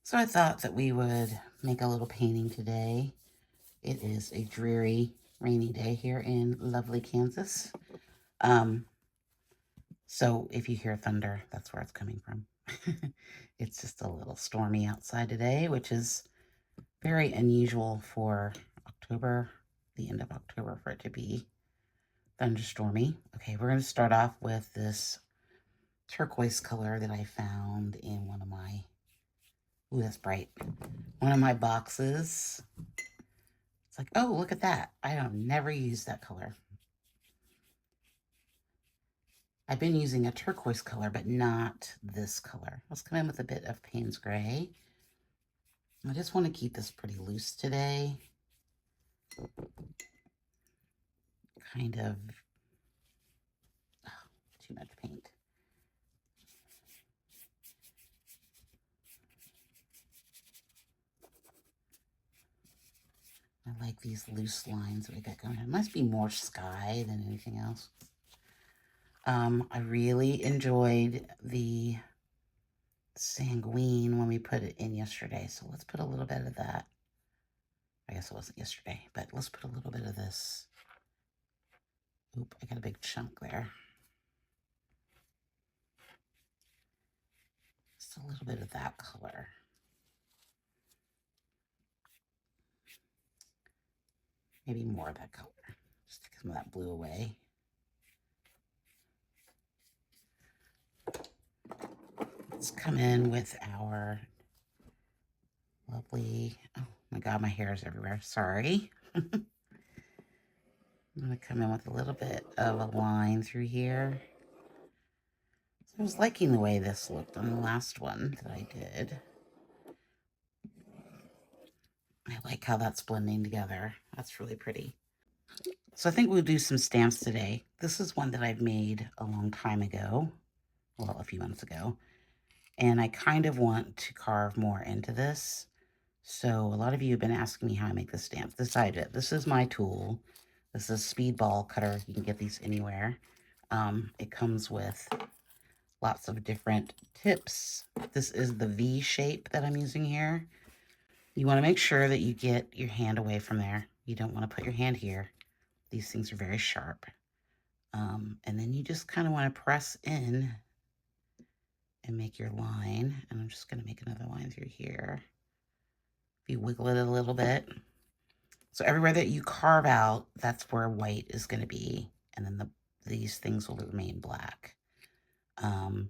So I thought that we would make a little painting today. It is a dreary, rainy day here in lovely Kansas. So if you hear thunder, that's where it's coming from. It's just a little stormy outside today, which is very unusual for October, the end of October, for it to be thunderstormy. Okay, we're going to start off with this turquoise color that I found in one of my, ooh, that's bright, one of my boxes. It's like, oh, look at that. I have never used that color. I've been using a turquoise color, but not this color. Let's come in with a bit of Payne's Gray. I just want to keep this pretty loose today. Kind of, oh, too much paint. I like these loose lines that we got going on. It must be more sky than anything else. I really enjoyed the sanguine when we put it in yesterday. So let's put a little bit of that. I guess it wasn't yesterday, but let's put a little bit of this. Oop, I got a big chunk there. Just a little bit of that color. Maybe more of that color. Just take some of that blue away. Let's come in with our lovely, oh my God, my hair is everywhere. Sorry. I'm going to come in with a little bit of a line through here. So I was liking the way this looked on the last one that I did. I like how that's blending together. That's really pretty. So I think we'll do some stamps today. This is one that I've made a long time ago. Well, a few months ago. And I kind of want to carve more into this. So a lot of you have been asking me how I make the stamps. This is my tool. This is Speedball Cutter. You can get these anywhere. It comes with lots of different tips. This is the V shape that I'm using here. You want to make sure that you get your hand away from there. You don't want to put your hand here. These things are very sharp. And then you just kind of want to press in and make your line. And I'm just going to make another line through here. If you wiggle it a little bit. So everywhere that you carve out, that's where white is going to be. And then these things will remain black. So I'm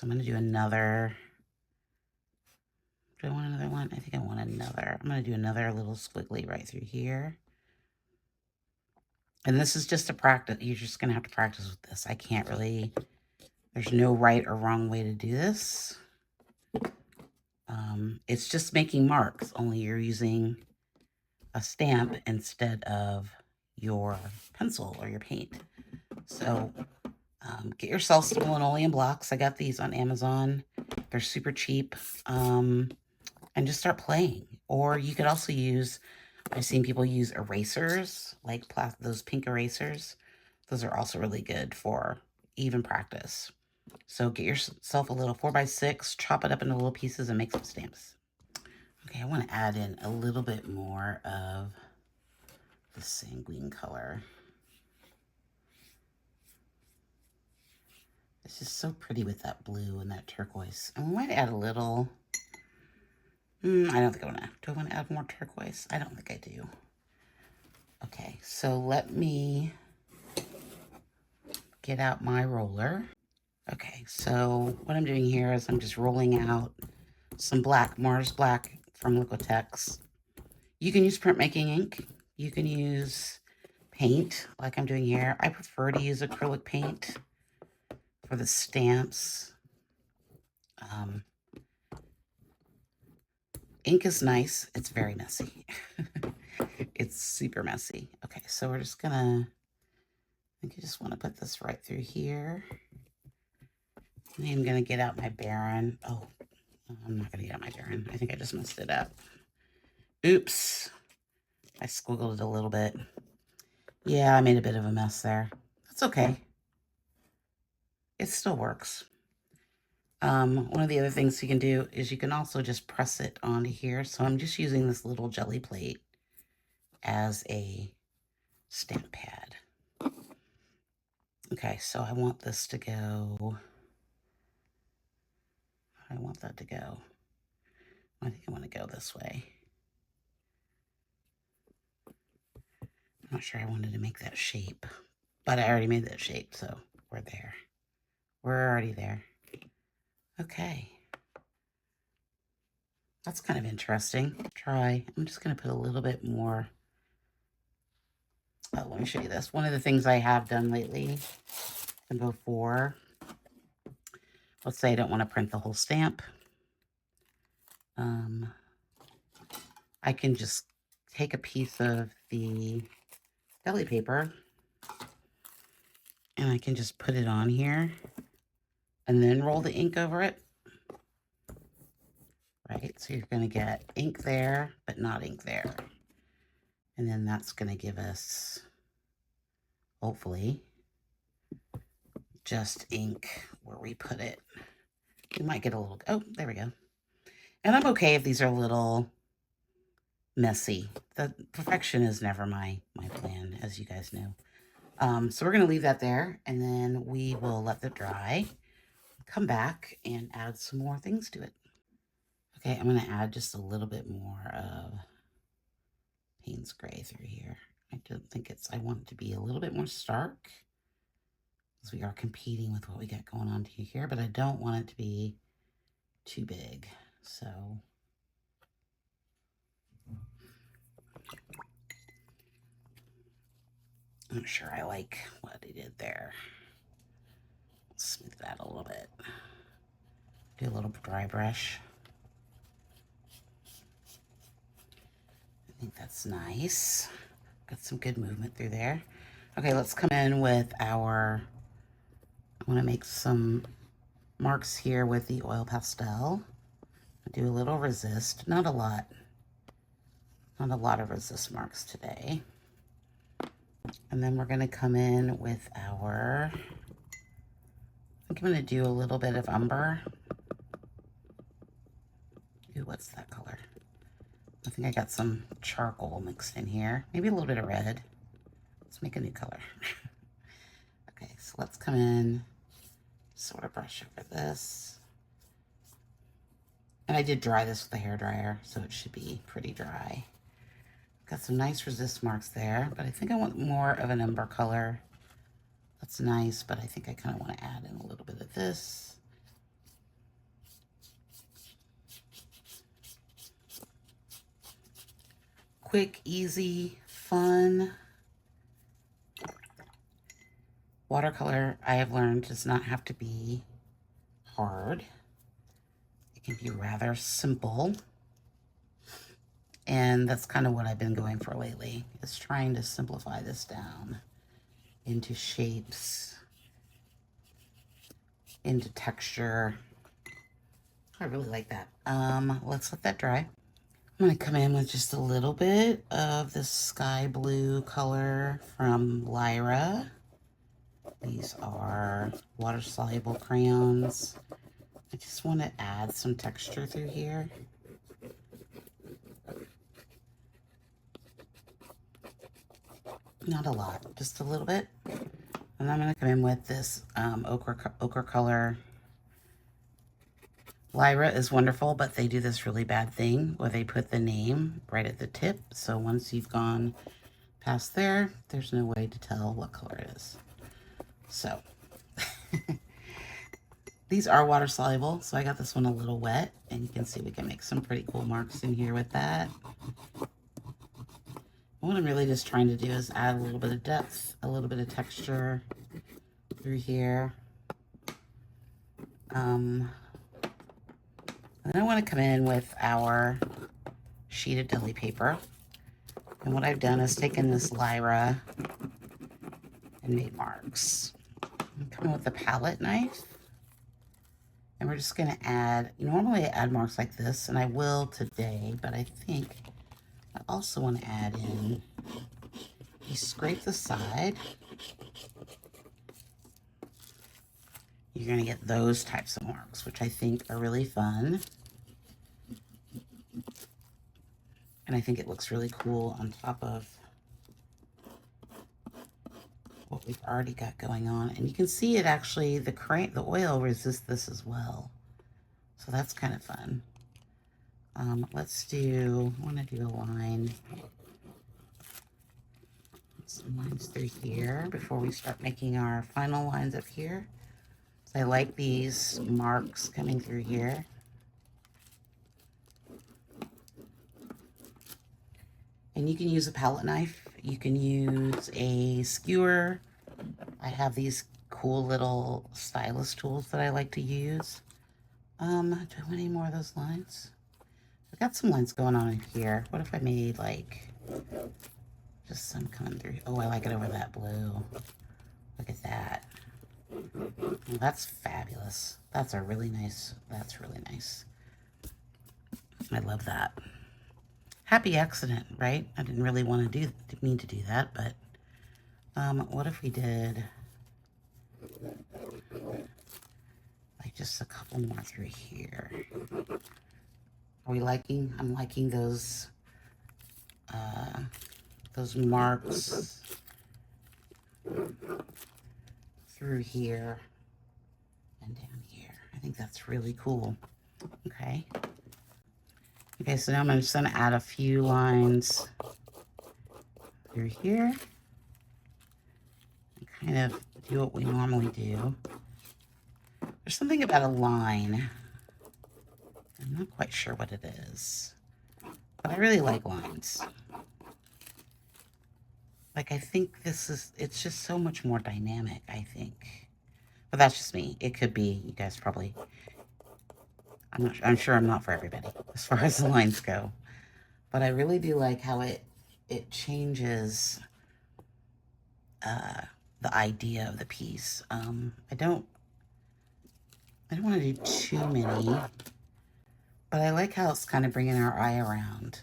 going to do another. Do I want another one? I think I want another. I'm going to do another little squiggly right through here. And this is just a practice. You're just going to have to practice with this. I can't really, there's no right or wrong way to do this. It's just making marks, only you're using a stamp instead of your pencil or your paint. So get yourself some linoleum blocks. I got these on Amazon. They're super cheap. And just start playing. Or you could also use, I've seen people use erasers, like those pink erasers. Those are also really good for even practice. So get yourself a little 4x6, chop it up into little pieces, and make some stamps. Okay, I want to add in a little bit more of the sanguine color. It's just so pretty with that blue and that turquoise. And we might add a little, I don't think I want to. Do I want to add more turquoise? I don't think I do. Okay, so let me get out my roller. Okay, so what I'm doing here is I'm just rolling out some black, Mars Black from Liquitex. You can use printmaking ink. You can use paint like I'm doing here. I prefer to use acrylic paint for the stamps. Ink is nice. It's very messy. It's super messy. Okay, so we're just gonna, I think I just want to put this right through here. And I'm gonna get out my Baron. Oh, I'm not gonna get out my Baron. I think I just messed it up. Oops. I squiggled it a little bit. Yeah, I made a bit of a mess there. That's okay. It still works. One of the other things you can do is you can also just press it onto here. So I'm just using this little jelly plate as a stamp pad. Okay, so I want this to go. I want that to go. I think I want to go this way. I'm not sure I wanted to make that shape, but I already made that shape, so we're there. We're already there. Okay. That's kind of interesting. Try. I'm just going to put a little bit more. Oh, let me show you this. One of the things I have done lately and before, let's say I don't want to print the whole stamp. I can just take a piece of the deli paper and I can just put it on here and then roll the ink over it. Right, so you're going to get ink there, but not ink there. And then that's going to give us, hopefully, just ink where we put it. We might get a little, oh, there we go. And I'm okay if these are a little messy. The perfection is never my plan, as you guys know. So we're going to leave that there, and then we will let it dry, come back, and add some more things to it. Okay, I'm going to add just a little bit more of Payne's Gray through here. I don't think I want it to be a little bit more stark, because we are competing with what we got going on here, but I don't want it to be too big. So I'm not sure I like what he did there. Smooth that a little bit. Do a little dry brush. I think that's nice. Got some good movement through there. Okay, let's come in with our, I want to make some marks here with the oil pastel. Do a little resist, not a lot of resist marks today. And then we're going to come in with our, I think I'm going to do a little bit of umber. Ooh, what's that color? I think I got some charcoal mixed in here. Maybe a little bit of red. Let's make a new color. Okay, so let's come in, sort of brush over this. And I did dry this with a hairdryer, so it should be pretty dry. Got some nice resist marks there, but I think I want more of an umber color. That's nice, but I think I kind of want to add in a little bit of this. Quick, easy, fun. Watercolor, I have learned, does not have to be hard. It can be rather simple. And that's kind of what I've been going for lately, is trying to simplify this down into shapes, into texture. I really like that. Let's let that dry. I'm going to come in with just a little bit of the sky blue color from Lyra. These are water-soluble crayons. I just want to add some texture through here. Not a lot, just a little bit. And I'm going to come in with this ochre color. Lyra is wonderful, but they do this really bad thing where they put the name right at the tip. So once you've gone past there, there's no way to tell what color it is. So these are water soluble, so I got this one a little wet, and you can see we can make some pretty cool marks in here with that. What I'm really just trying to do is add a little bit of depth, a little bit of texture through here. And then I want to come in with our sheet of deli paper. And what I've done is taken this Lyra and made marks. I'm coming with a palette knife. And we're just going to add, normally I add marks like this, and I will today, but I think I also want to add in, you scrape the side, you're going to get those types of marks, which I think are really fun. And I think it looks really cool on top of what we've already got going on. And you can see it actually, the oil resists this as well. So that's kind of fun. I want to do a line. Some lines through here before we start making our final lines up here. So I like these marks coming through here. And you can use a palette knife. You can use a skewer. I have these cool little stylus tools that I like to use. Do I want any more of those lines? I've got some lines going on in here. What if I made like just some coming through? Oh, I like it over that blue. Look at that. Oh, that's fabulous. That's really nice. I love that. Happy accident, right? I didn't really mean to do that, but what if we did like just a couple more through here? Are we liking? I'm liking those marks through here and down here. I think that's really cool. Okay. Okay, so now I'm just going to add a few lines through here. And kind of do what we normally do. There's something about a line. I'm not quite sure what it is. But I really like lines. Like, I think it's just so much more dynamic, I think. But that's just me. It could be, you guys probably, I'm sure I'm not for everybody as far as the lines go. But I really do like how it changes the idea of the piece. I don't want to do too many, but I like how it's kind of bringing our eye around,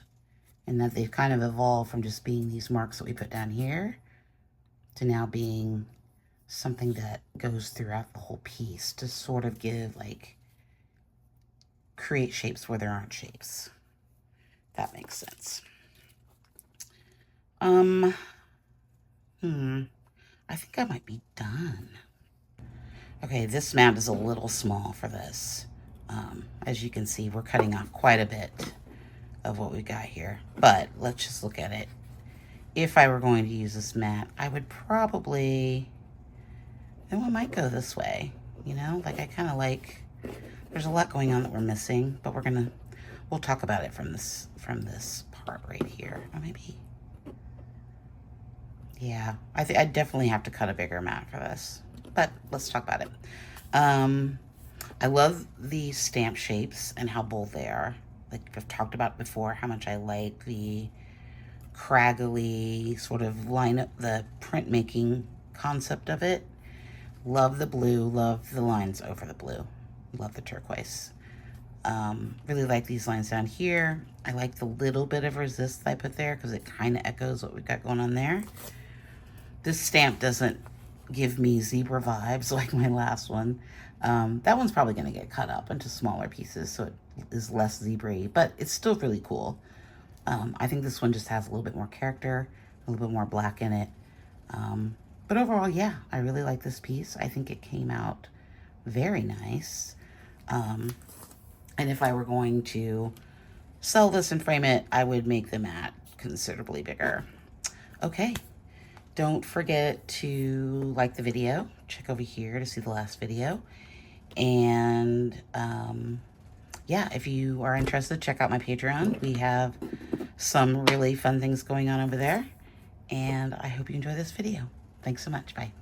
and that they've kind of evolved from just being these marks that we put down here to now being something that goes throughout the whole piece to sort of give, like, create shapes where there aren't shapes. That makes sense. I think I might be done. Okay, this mat is a little small for this. As you can see, we're cutting off quite a bit of what we got here, but let's just look at it. If I were going to use this mat, I would probably, I might go this way, you know, like I kind of like, there's a lot going on that we're missing, but we'll talk about it from this part right here. Or maybe, yeah, I think I definitely have to cut a bigger mat for this, but let's talk about it. I love the stamp shapes and how bold they are. Like I've talked about before, how much I like the craggly sort of the printmaking concept of it. Love the blue, love the lines over the blue. Love the turquoise. Really like these lines down here. I like the little bit of resist that I put there because it kind of echoes what we've got going on there. This stamp doesn't give me zebra vibes like my last one. That one's probably going to get cut up into smaller pieces, so it is less zebra-y, but it's still really cool. I think this one just has a little bit more character, a little bit more black in it. But overall, yeah, I really like this piece. I think it came out very nice. And if I were going to sell this and frame it, I would make the mat considerably bigger. Okay. Don't forget to like the video. Check over here to see the last video. And yeah, if you are interested, check out my Patreon. We have some really fun things going on over there. And I hope you enjoy this video. Thanks so much. Bye.